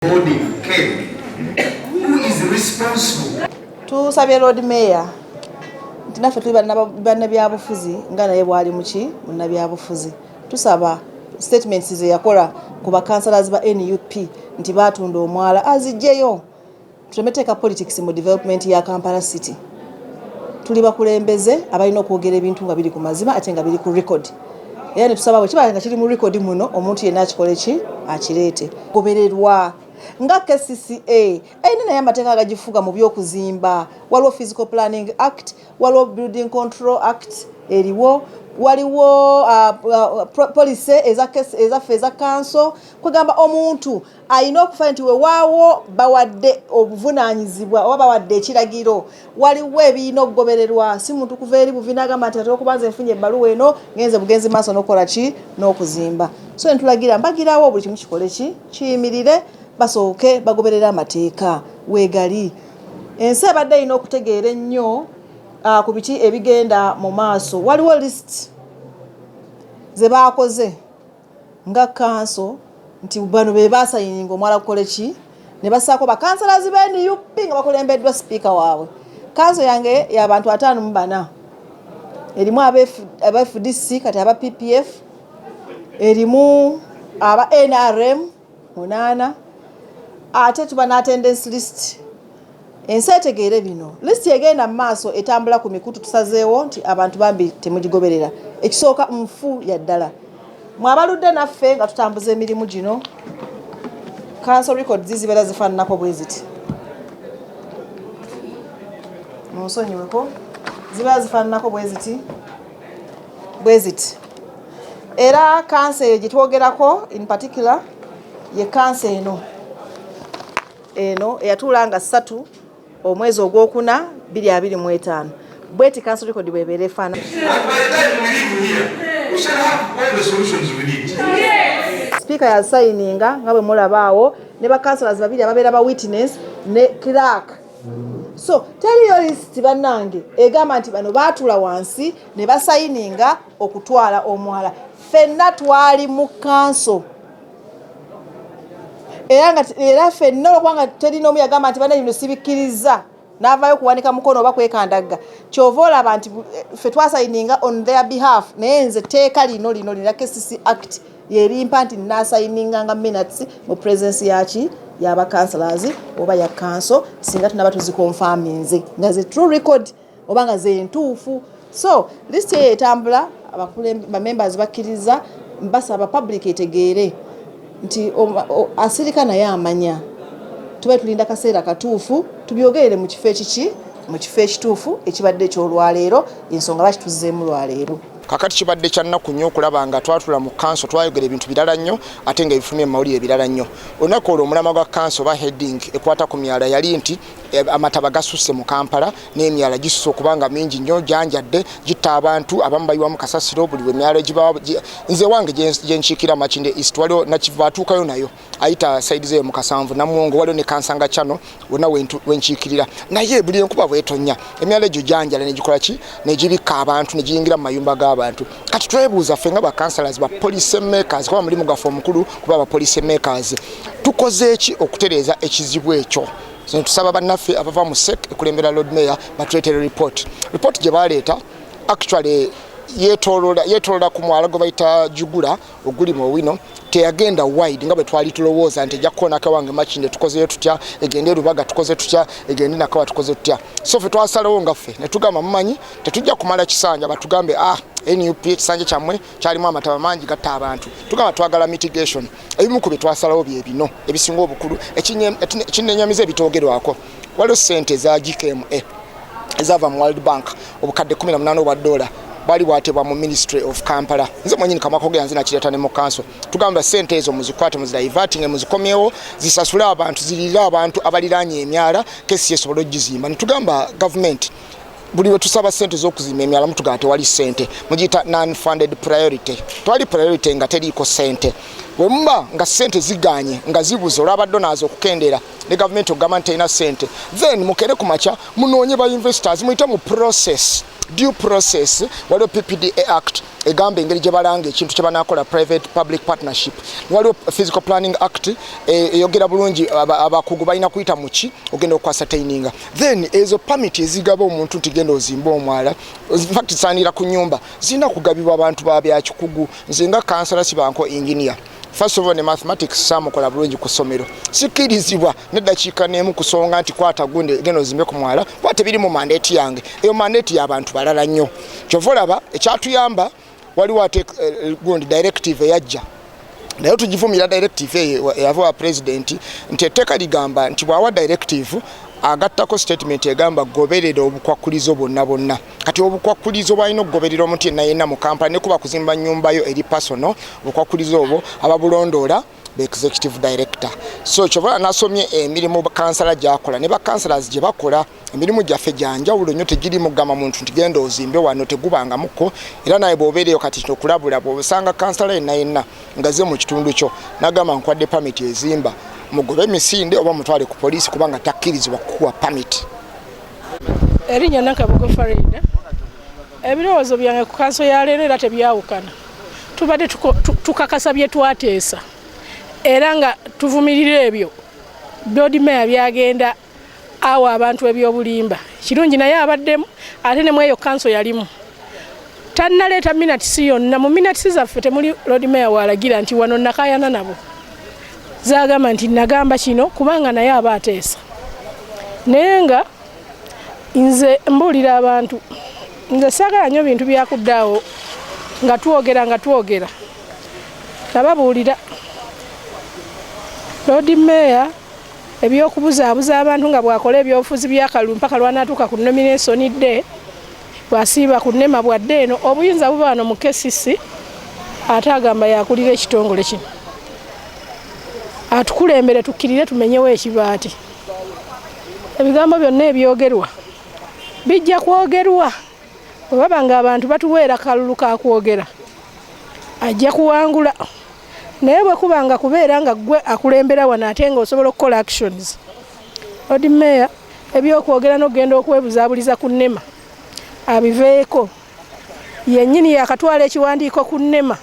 body came. Who is responsible? Tusabye Lord Mayor ntinaffe tuli bannabyabufuzi nga naye bwali muki munnabyabufuzi tusaba statements ze yakola ku bakansalas ba NUP nti batunda omwala azijjeyo tutemeteeka politics mu development ya Kampala City. Tuli bakulembeze abalina okwogera ebintu nga biri ku mazima ate nga biri ku record. Era ne tusaba bwe kibala nga kiri mu record muno omuntu yenna akikole ki akireete gobererwa nga KCCA ayina naye amateeka agagifuga mu by'okuzimba. Waliwo Physical Planning Act, waliwo Building Control Act eriwo, waliwo policy ezaffe eza council kwegamba omuntu ayina okufuna nti wewaawo bawadde obuvunaanyizibwa oba bawadde ekiragiro waliwo ebiina okugobererwa si muntu kuva eri buvina agamba nti ate okubanza enfunye ebbaluwa eno ngenze bugenzi maaso n'okukola ki n'okuzimba. So ntulagira mbagirawo buli kimu kikole ki kiyimirire basooke bagoberera amateeka weegali. Ensi ebadde erina okutegeera ennyo ku biki ebigenda mu maaso. Waliwo list ze baakoze nga kanso nti bano be baasayininga omwala kukole ki ne basaako bakansalazi ba NUP nga bakulembeddwa sipiika waabwe. Kanso yange y'abantu 54 erimu aba FDC kati aba PPF erimu aba NRM 8 ate tuba na attendance list. Ensi etegeere bino list egenda mu maaso etambula ku mikutu tusazeewo nti abantu bambi temugigoberera. Ekisooka nfu ya ddala mwabaludde naffe nga tutambuza emirimu gino council records zibeera zifaananako bwe ziti munsonyiweko zibeera zifaananako bwe ziti era council eyo gye twogerako in particular ye council eno eyatuula nga 3 omwezi ogwokuna 2025 bweti council record bwebeera efaanana. Speaker yasayininga nga bwe mulabaawo ne bakansalas babiri ababeera ba witness ne clerk. So teriyo list bannange egamba nti bano baatula wansi ne basayininga okutwala omwala. Ffenna twali mu council era ffenna olwokubanga terina omu yagamba nti bana bino sibikkiriza n'avaayo kuwanika mukono oba kwekandagga kyova olaba nti ffe twasayininga on their behalf naye nze teeka lino lina KCC Act yerimpa nti naasayininganga minutes mu presence yaki y'abakansalas oba ya council singa tunaba tuzikonfaminze nga ze true record oba nga ze ntuufu. So list eyo etambula bamembers bakkiriza mbasaba public etegeere nti asirika naye amanya tube tulinda kaseera katuufu tubyogerere mu kifo ekiki mu kifo ekituufu ekibadde ekyolwaleero ensonga bakituzeemu lwaleero. Kakati kibadde kya nnaku nnyo okulaba nga twatula mu kanso twayogera ebintu birala nnyo ate nga ebifumye mu mawulire birala nnyo. Olunaku olwo omulama gwa kanso oba heading ekwata ku myala yali nti amataba gasusse mu Kampala n'emyala gisusse okubanga mingi nnyo gyanjadde gitta abantu abamu bayiwamu kasasiro buli bwe myala egibawa. Nze wange gye nkiikira Makinde East waliwo nakiva atuukayo nayo ayita saidi zeyo mu Kasanvu Namuwongo waliwo ne Kansanga Channel wonna wenkiikirira naye buli enkuba bwetonya emyala egyo gyanjala ne gikola ki ne gibikka abantu ne giyingira mu mayumba g'abantu. Kati twebuuza ffe nga bakansalas ba police makers kuba mulimu gaffe omukulu kuba ba police makers tukoze ki okutereeza ekizibu ekyo. Tusaba bannaffe abava mu SEC ekulembera Lord Mayor batuleetere report gye baleeta actually yeetolola ku mwala gwe bayita Jugula oguli mu Owino teyagenda wide nga bwe twali tulowooza nti ejja kukoonako wange Makinde tukozeyo tutya egende Rubaga tukoze tutya egende Nakawa tukoze tutya. So ffe twasalawo nga ffe ne tugamba mumanyi tetujja kumala kisanja batugambe NUP ekisanja kyammwe kyalimu amataba mangi gatta abantu tugamba twagala mitigation. Ebimu ku bye twasalawo bye bino ebisinga obukulu ekinnenyamiza ebitoogerwako waliwo ssente za GKMA ezava mu World Bank obukadde 18 obwa dola bali bwatebwa mu Ministry of Kampala. Nze mwenyini Kamakooge yanze nakireeta ne mu council tugamba ssente ezo muzikwate muzidiverting muzikomyewo zisasule abantu zirira abantu abaliraanye emyala kesi esobole ogizimba. Nitugamba government buli we tusaba ssente z'okuzimba emyala mutugaa tewali ssente mugiyita non-funded priority. Twali priority nga teriiko ssente wemba nga ssente ziganye nga zibuze olwaba donors okukendera ne government ogamba nti terina ssente then mukere ku makya munoonye ba investors muyite mu process due process waliwo PPDA Act egamba engeri gye balanga ekintu kye banakola private public partnership waliwo physical planning act eyogera bulungi abakugu balina kuyita muki ogenda okwasataininga then ezo permit ezigaba omuntu nti genda ozimba omwala in fact sanira ku nyumba zina kugabibwa abantu babyakikugu nze nga kansala sibanko engineer. First of all, ne mathematics samukola bulungi ku ssomero sikirizibwa neddakiika n'emu kusonga nti kwata gunde genda ozimbe ku mwala kwate biri mu mandate yange eyo mandate y'abantu balala nnyo kyova olaba ekyatuyamba waliwo ate gundi directive eyajja naye tugivumira directive eyava president nti etteeka ligamba nti bw'awa directive agattako statement egamba goberera obukwakulizo bonna kati obukwakulizo bwalina okugoberera omuntu yenna mu kampani nekuba kuzimba nnyumbayo eri personal obukwakulizo obwo ababulondoola executive director so kyova nasomye emirimu kansala gyakola ne bakansalas gye bakola emirimu gyaffe gyanjawulo nnyo tegiri mugamba muntu nti genda ozimbe wano tegubangamuko era naye bw'obeereyo kati okulabula bw'osanga kansala yenna nga ze mu kitundu kyo nagamba nkwadde permit ezimba mugobe emisinde oba mutwale ku poliisi kubanga takkirizibwa kukuwa permit. Erinnya Nakabugo Farida. Ebirowoozo byange ku kanso ya leero era tebyawukana. Tubadde tukakasa bye twateesa era nga tuvumirira ebyo Lord Mayor byagenda awa abantu ebyobulimba kirungi naye abaddemu ate ne mweyo kanso yalimu tannaleeta minutes yonna mu minutes zaffe temuli Lord Mayor walagira nti wano nakayana nabo zagamba nti nagamba kino kubanga naye aba ateesa naye nga nze mbuulira abantu nze saagala nnyo bintu byakuddaawo nga twogera nababuulira Lord Mayor ebyokubuzaabuza abantu nga bwakola ebyobufuzi byakalulu mpaka lwanaatuuka ku nomination day bwasiiba ku nnema bwadde eno obuyinza buba wano mu KCC ate agamba yakulira ekitongole kino atukulembere tukkirire tumenyewo ekibaati ebigambo byonna ebyogerwa bijja kwogerwa bwebaba nga abantu batuweera kalulu kakwogera ajja kuwangula naye bwe kubanga kubeera nga gwe akulembera wano ate nga osobola okukola actions Lord Mayor ebyokwogera n'ogenda okwebuzaabuliza ku nnema abiveeko yennyini yakatwala ekiwandiiko ku nnema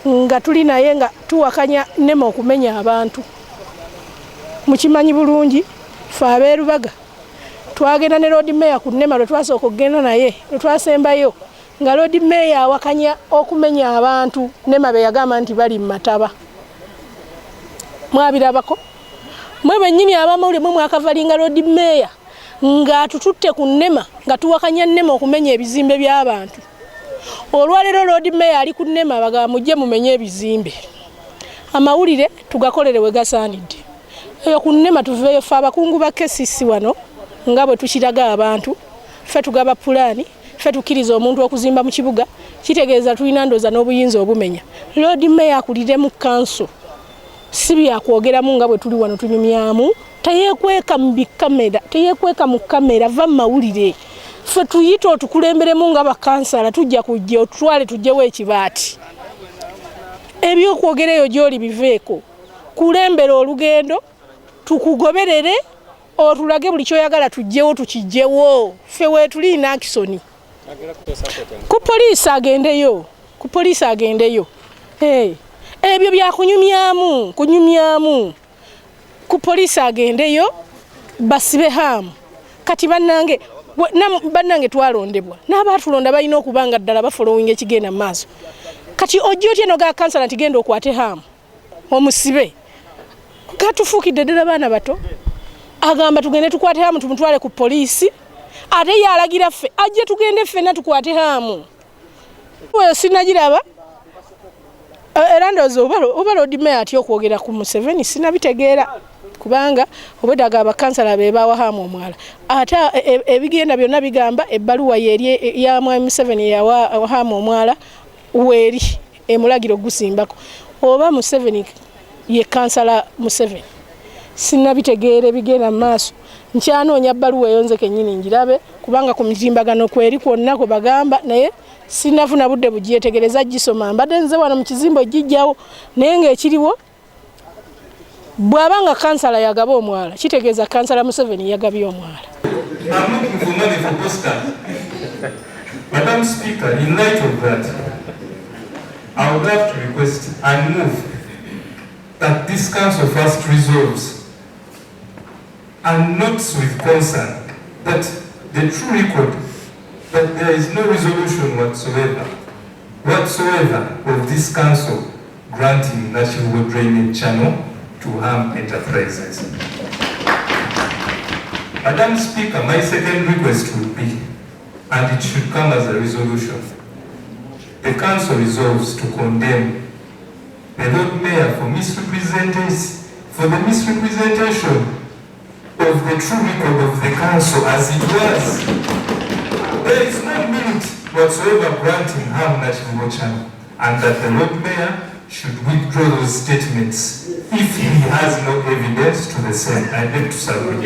nga tuli naye nga tuwakanya nnema okumenya abantu mukimanyi bulungi fe abeerubaga twagenda ne Lord Mayor ku nnema lwe twasooka okugenda naye lwe twasembayo nga Lord Mayor awakanya okumenya abantu nnema be yagamba nti bali mu mataba mwabirabako mwe bennyini abamawulire mwe mwakavalinga Lord Mayor nga tututte ku nnema nga tuwakanya nnema okumenya ebizimbe by'abantu olwaleero Lord Mayor ali ku nnema bagamba mujje mumenye ebizimbe amawulire tugakolere we gasaanidde eyo ku nnema tuveeyo fe abakungu ba KCC wano nga bwe tukiraga abantu fe tugaba pulaani fe tukkiriza omuntu okuzimba mu kibuga kitegeeza tulina ndooza n'obuyinza obumenya Lord Mayor akulire mu kanso si byakwogeramu nga bwe tuli wano tunyumyamu teyeekweka mu kamera va mu mawulire fe tuyita otukulemberemu nga bakansala tujja kujja otutwale tujjewo ekibaati ebyokwogera eyo gy'oli biveeko kulembera olugendo tukugoberere otulage buli kyoyagala tujjewo tukijjewo fe weetuliina akisoni ku poliisi agendeyo ebyo byakunyumyamu ku poliisi agendeyo basibe hamu kati bannange twalondebwa n'abatulonda balina okuba nga ddala bafolowinga ekigenda mu maaso kati ojja otya eno ga kansala nti genda okwate hamu omusibe gatufuukidde ddala baana bato agamba tugende tukwate hamu tumutwale ku poliisi ate yalagira ffe ajje tugende ffenna tukwate hamu sinagiraba era ndowooza oba Lord Mayor atya okwogera ku Museveni sinabitegeera kubanga obwedaga abakansala be bawa hamu omwala ate ebigenda byonna bigamba ebbaluwa yeri ya Mwami Museveni yawa hamu omwala weeri emulagira ogusimbako oba Museveni ye kansala Museveni sinabitegeera ebigenda mu maaso nkyanoonya bbaluwa eyo nze kennyini ngirabe kubanga ku mitimbagano kweri kwonna kwe bagamba naye sinafuna budde bugyetegereza gisoma mbadde nze wano mu kizimbo gijjawo naye ng'ekiriwo bw'abanga kansala yagaba omwala kitegeeza kansala Museveni yagabye omwala. Madam Speaker, in light of that, I would have to request and move that this council first resolves and notes with concern that the true record that there is no resolution whatsoever of this council granting natural drainage channel to Ham Enterprises. Madam Speaker, my second request would be, and it should come as a resolution, the council resolves to condemn the Lord Mayor for the misrepresentation of the true record of the council as it was. There is no minute whatsoever granting Ham Natural Channel, and that the Lord Mayor should withdraw those statements if he has no evidence to the same. I beg to submit.